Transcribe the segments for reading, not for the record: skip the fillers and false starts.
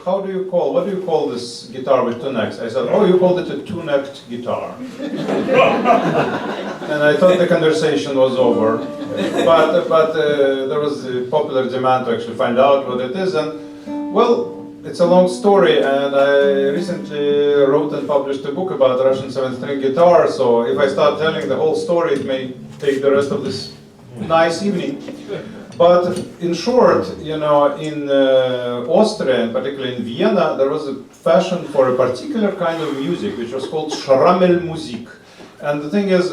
what do you call this guitar with two necks? I said, oh, you called it a two-necked guitar. And I thought the conversation was over. But there was a popular demand to actually find out what it is. And, well, it's a long story, and I recently wrote and published a book about Russian 7-string guitar, so if I start telling the whole story, it may take the rest of this nice evening. But in short, you know, in Austria, and particularly in Vienna, there was a fashion for a particular kind of music, which was called Schrammelmusik. And the thing is,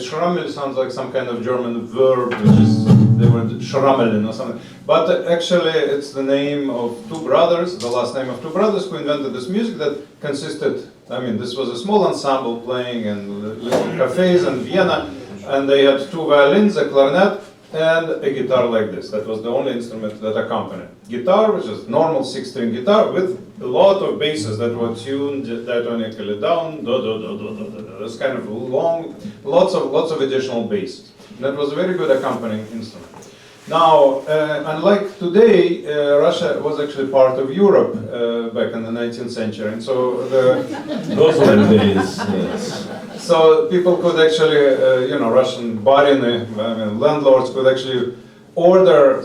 Schrammel sounds like some kind of German verb, which is the word Schrammeln or something. But actually, it's the name of two brothers, the last name of two brothers, who invented this music that consisted, I mean, this was a small ensemble playing in little cafes in Vienna, and they had two violins, a clarinet, and a guitar like this. That was the only instrument that accompanied. Guitar, which is normal 6-string guitar, with a lot of basses that were tuned diatonically down, do, do, do, do, do, do. This kind of long, lots of additional basses. And that was a very good accompanying instrument. Now, unlike today, Russia was actually part of Europe back in the 19th century, and so those were the days. Yes. So people could actually, you know, Russian barony, I mean, landlords could actually order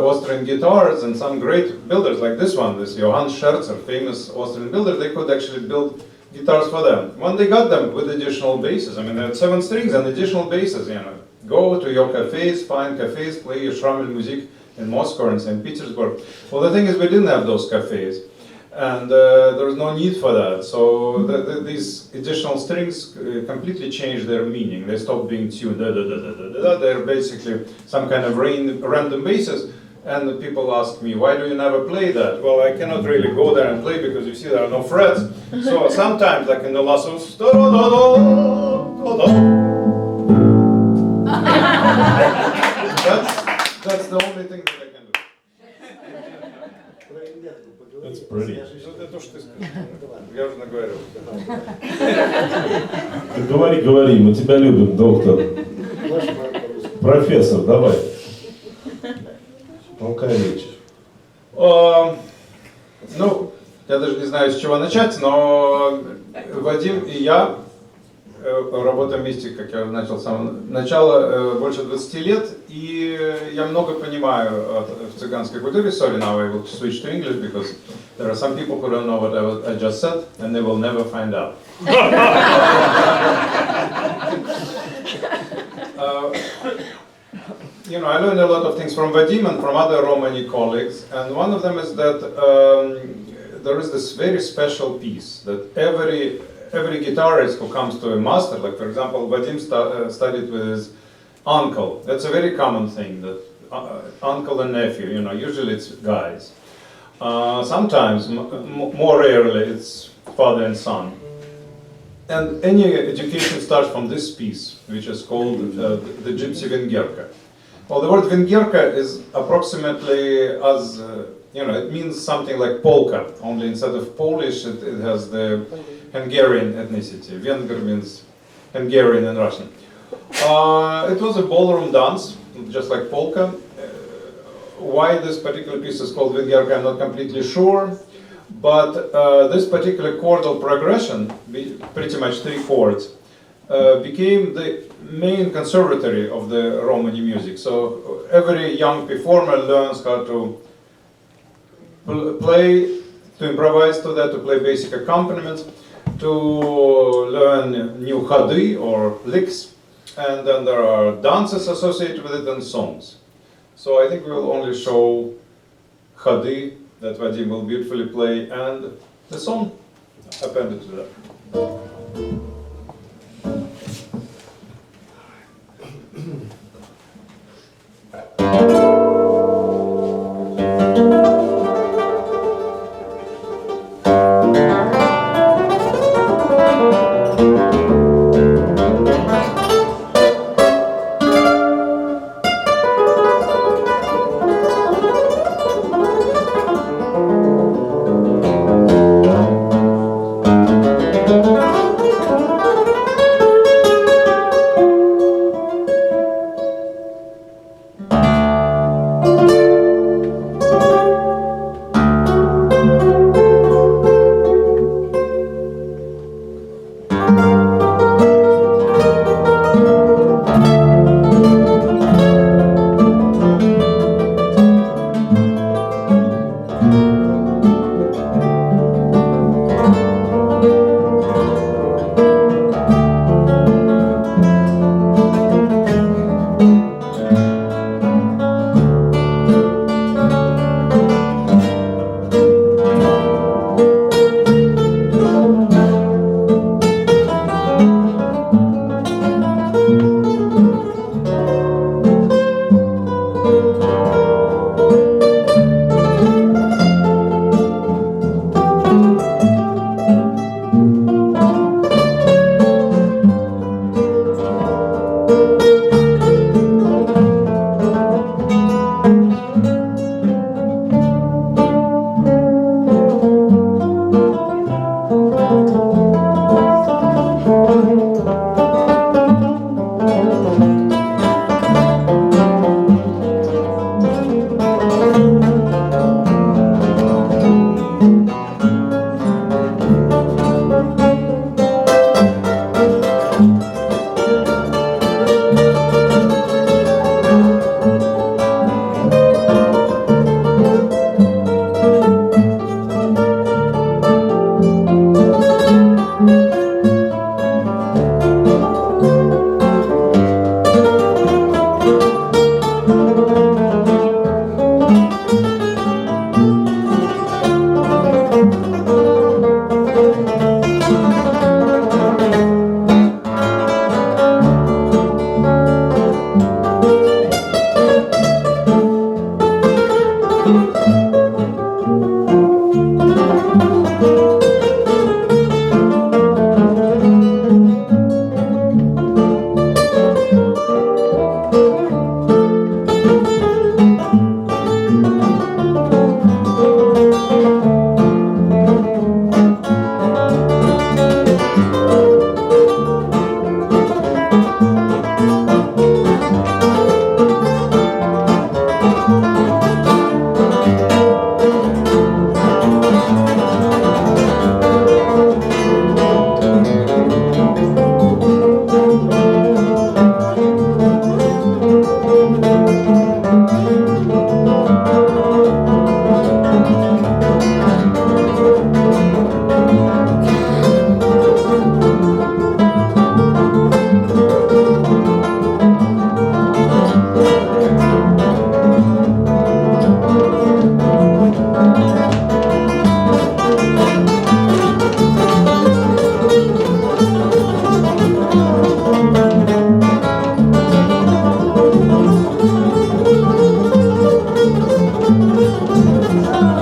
Austrian guitars, and some great builders like this one, this Johann Scherzer, famous Austrian builder, they could actually build guitars for them. When they got them with additional basses, I mean, they had 7 strings and additional basses, you know. Go to your cafes, find cafes, play your Schrammelmusik in Moscow and St. Petersburg. Well, the thing is, we didn't have those cafes, and there was no need for that. So these additional strings completely changed their meaning. They stopped being tuned. They're basically some kind of random basses. And the people ask me, why do you never play that? Well, I cannot really go there and play because you see there are no frets. So sometimes, like in the last one, that's the only thing that I can do. That's pretty. Это то, что ты сказал. Я уже наговорил. Говори, мы тебя любим, доктор. Профессор, давай. Ну-ка, речь. Ну, я даже не знаю, с чего начать, но Вадим и я работаем вместе, как я начал с самого начала, больше 20 лет, и я много понимаю в цыганской культуре. Sorry, now I will switch to English, because there are some people who don't know what I just said, and they will never find out. You know, I learned a lot of things from Vadim and from other Romani colleagues, and one of them is that there is this very special piece that every guitarist who comes to a master, like for example, Vadim studied with his uncle. That's a very common thing, that uncle and nephew, you know, usually it's guys. Sometimes, more rarely, it's father and son. And any education starts from this piece, which is called the Gypsy Vengerka. Well, the word Vengerka is approximately as, you know, it means something like polka, only instead of Polish, it has the Hungarian ethnicity. Venger means Hungarian in Russian. It was a ballroom dance, just like polka. Why this particular piece is called Vengerka, I'm not completely sure. But this particular chordal progression, pretty much 3 chords, became the main conservatory of the Romani music. So every young performer learns how to play, to improvise to that, to play basic accompaniments, to learn new khody or licks, and then there are dances associated with it and songs. So I think we will only show khody that Vadim will beautifully play, and the song appended to that. Thank you.